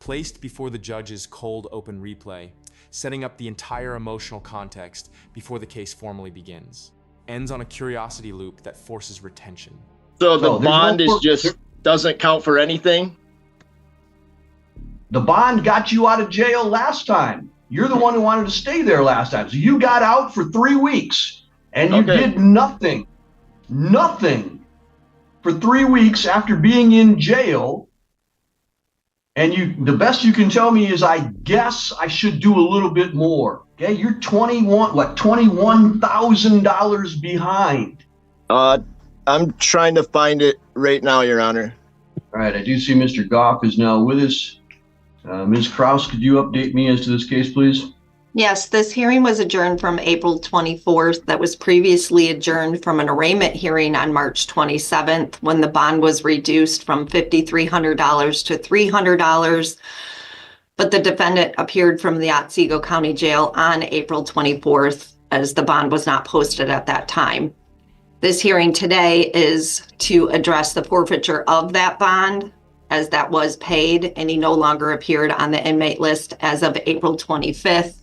placed before the judge's cold open replay, setting up the entire emotional context before the case formally begins. Ends on a curiosity loop that forces retention. So the bond doesn't count for anything? The bond got you out of jail last time. You're the one who wanted to stay there last time. So you got out for 3 weeks and you did nothing for 3 weeks after being in jail. And the best you can tell me is, I guess I should do a little bit more. Okay, you're $21,000 behind. I'm trying to find it right now, Your Honor. All right, I do see Mr. Goff is now with us. Ms. Kraus, could you update me as to this case, please? Yes, this hearing was adjourned from April 24th. That was previously adjourned from an arraignment hearing on March 27th, when the bond was reduced from $5,300 to $300. But the defendant appeared from the Otsego County Jail on April 24th, as the bond was not posted at that time. This hearing today is to address the forfeiture of that bond, as that was paid, and he no longer appeared on the inmate list as of April 25th.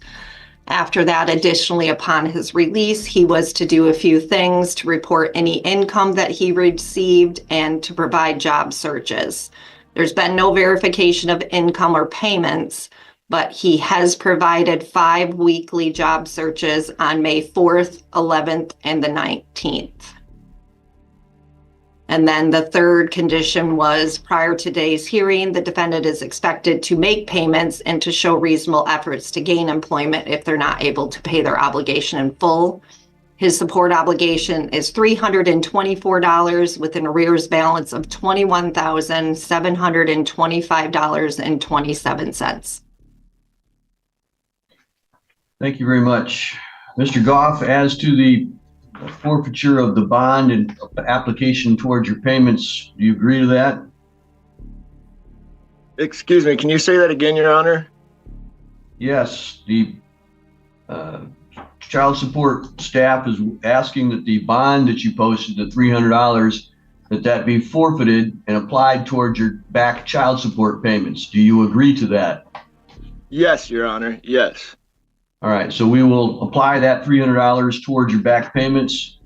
After that, additionally, upon his release, he was to do a few things: to report any income that he received and to provide job searches. There's been no verification of income or payments, but he has provided 5 weekly job searches on May 4th, 11th, and the 19th. And then the third condition was, prior to today's hearing, the defendant is expected to make payments and to show reasonable efforts to gain employment if they're not able to pay their obligation in full. His support obligation is $324 with an arrears balance of $21,725.27. Thank you very much. Mr. Goff, as to the forfeiture of the bond and application towards your payments, do you agree to that? Excuse me, can you say that again, Your Honor? Yes, the child support staff is asking that the bond that you posted, the $300, that be forfeited and applied towards your back child support payments. Do you agree to that? Yes, Your Honor, yes. All right, so we will apply that $300 towards your back payments.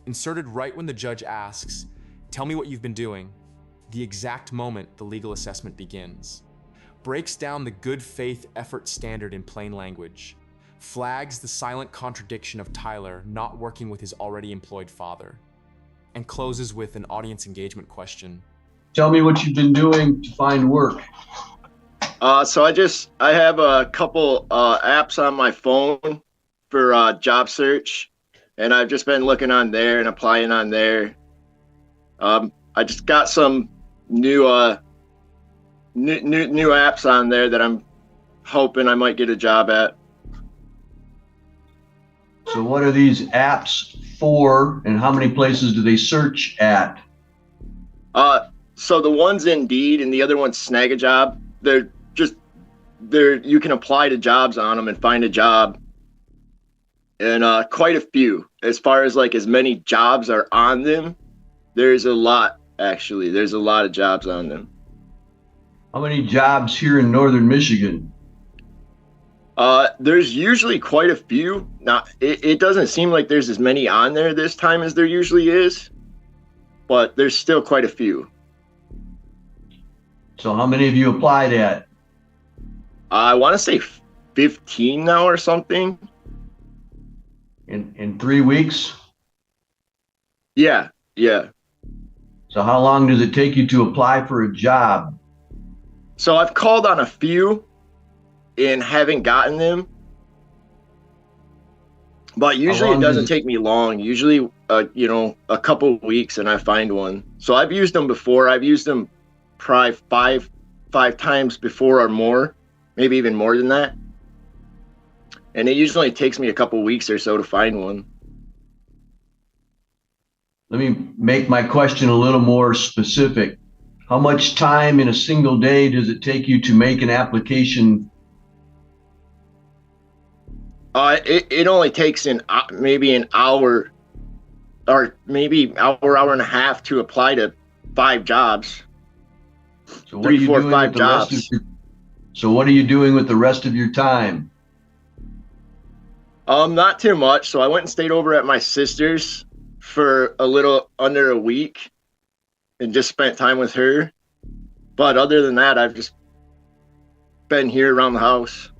Inserted right when the judge asks, "Tell me what you've been doing," the exact moment the legal assessment begins. Breaks down the good faith effort standard in plain language. Flags the silent contradiction of Tyler not working with his already employed father. And closes with an audience engagement question. Tell me what you've been doing to find work. So I have a couple apps on my phone for job search, and I've just been looking on there and applying on there. I just got some new apps on there that I'm hoping I might get a job at. So what are these apps for, and how many places do they search at? So the one's Indeed and the other one's Snag a Job. You can apply to jobs on them and find a job. And quite a few. As far as as many jobs are on them, there's a lot, actually. There's a lot of jobs on them. How many jobs here in northern Michigan? There's usually quite a few. Now, it doesn't seem like there's as many on there this time as there usually is, but there's still quite a few. So how many have you applied at? I want to say 15 now or something. In 3 weeks? Yeah. So how long does it take you to apply for a job? So I've called on a few and haven't gotten them. But usually it doesn't take me long. Usually, a couple of weeks and I find one. So I've used them before. I've used them probably five times before or more. Maybe even more than that. And it usually takes me a couple weeks or so to find one. Let me make my question a little more specific. How much time in a single day does it take you to make an application? It only takes maybe an hour or maybe hour and a half to apply to 5 jobs. So what are 3, you 4, doing 5 with the rest of jobs. so what are you doing with the rest of your time? Not too much. So I went and stayed over at my sister's for a little under a week and just spent time with her. But other than that, I've just been here around the house.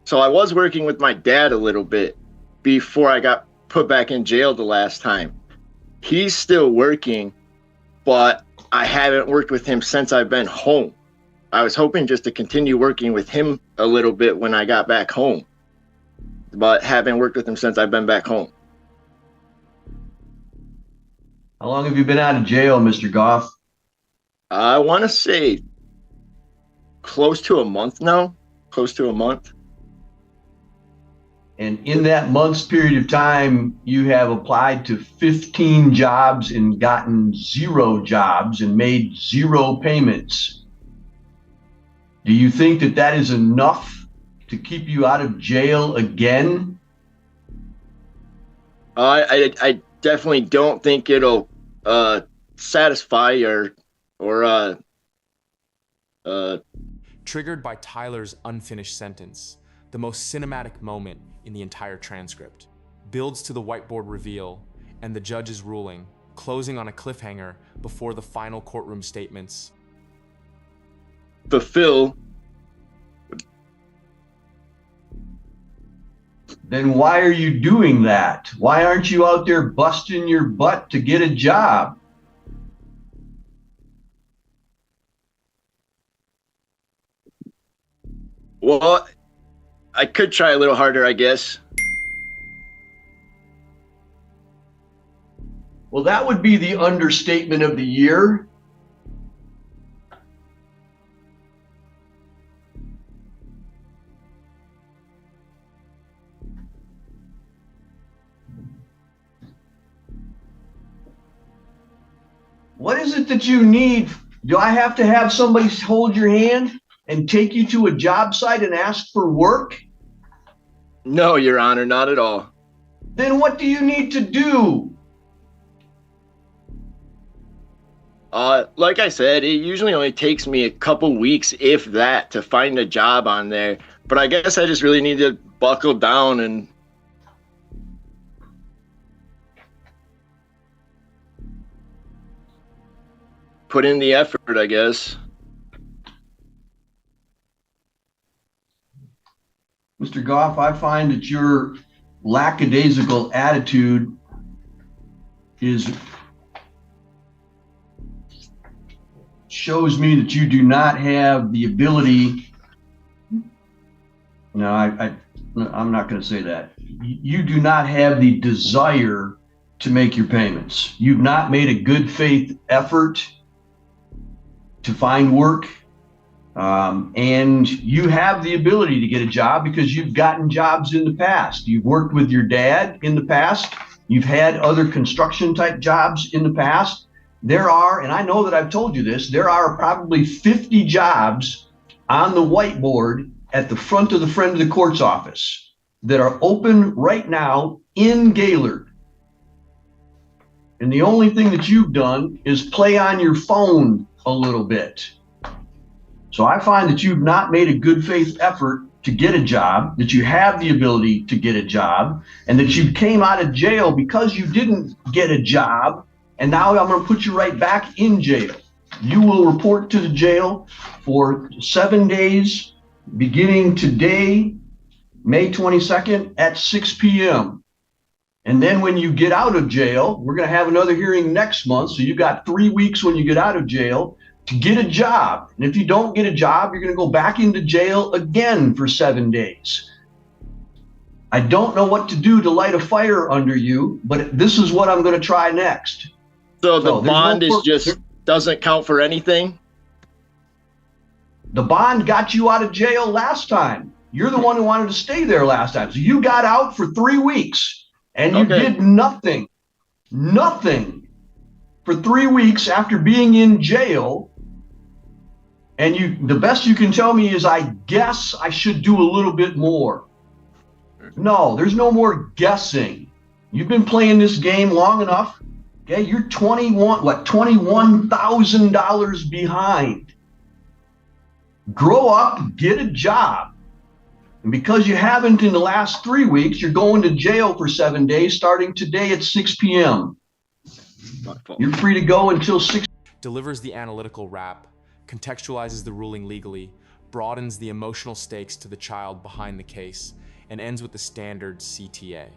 So I was working with my dad a little bit before I got put back in jail the last time. He's still working, but I haven't worked with him since I've been home. I was hoping just to continue working with him a little bit when I got back home, but haven't worked with him since I've been back home. How long have you been out of jail, Mr. Goff? I want to say close to a month now, close to a month. And in that month's period of time, you have applied to 15 jobs and gotten 0 jobs and made 0 payments. Do you think that that is enough to keep you out of jail again? I definitely don't think it'll satisfy or Triggered by Tyler's unfinished sentence, the most cinematic moment in the entire transcript, builds to the whiteboard reveal and the judge's ruling, closing on a cliffhanger before the final courtroom statements. fulfill. Then why are you doing that? Why aren't you out there busting your butt to get a job? Well, I could try a little harder, I guess. Well, that would be the understatement of the year. What is it that you need? Do I have to have somebody hold your hand and take you to a job site and ask for work? No, Your Honor, not at all. Then what do you need to do? Like I said, it usually only takes me a couple weeks, if that, to find a job on there. But I guess I just really need to buckle down and put in the effort, I guess. Mr. Goff, I find that your lackadaisical attitude shows me that you do not have the ability. No, I'm not going to say that. You do not have the desire to make your payments. You've not made a good faith effort to find work. And you have the ability to get a job because you've gotten jobs in the past. You've worked with your dad in the past. You've had other construction type jobs in the past. There are, and I know that I've told you this, there are probably 50 jobs on the whiteboard at the front of the friend of the court's office that are open right now in Gaylord. And the only thing that you've done is play on your phone a little bit. So I find that you've not made a good faith effort to get a job, that you have the ability to get a job, and that you came out of jail because you didn't get a job, and now I'm going to put you right back in jail. You will report to the jail for 7 days, beginning today, May 22nd at 6 p.m. And then when you get out of jail, we're going to have another hearing next month. So you got 3 weeks when you get out of jail to get a job. And if you don't get a job, you're going to go back into jail again for 7 days. I don't know what to do to light a fire under you, but this is what I'm going to try next. So the bond is just doesn't count for anything? The bond got you out of jail last time. You're the one who wanted to stay there last time. So you got out for 3 weeks and you did nothing for 3 weeks after being in jail. And the best you can tell me is, I guess I should do a little bit more. No, there's no more guessing. You've been playing this game long enough. Okay, you're $21,000 behind. Grow up, get a job. And because you haven't in the last 3 weeks, you're going to jail for 7 days, starting today at 6 p.m. You're free to go until 6. Delivers the analytical wrap, contextualizes the ruling legally, broadens the emotional stakes to the child behind the case, and ends with the standard CTA.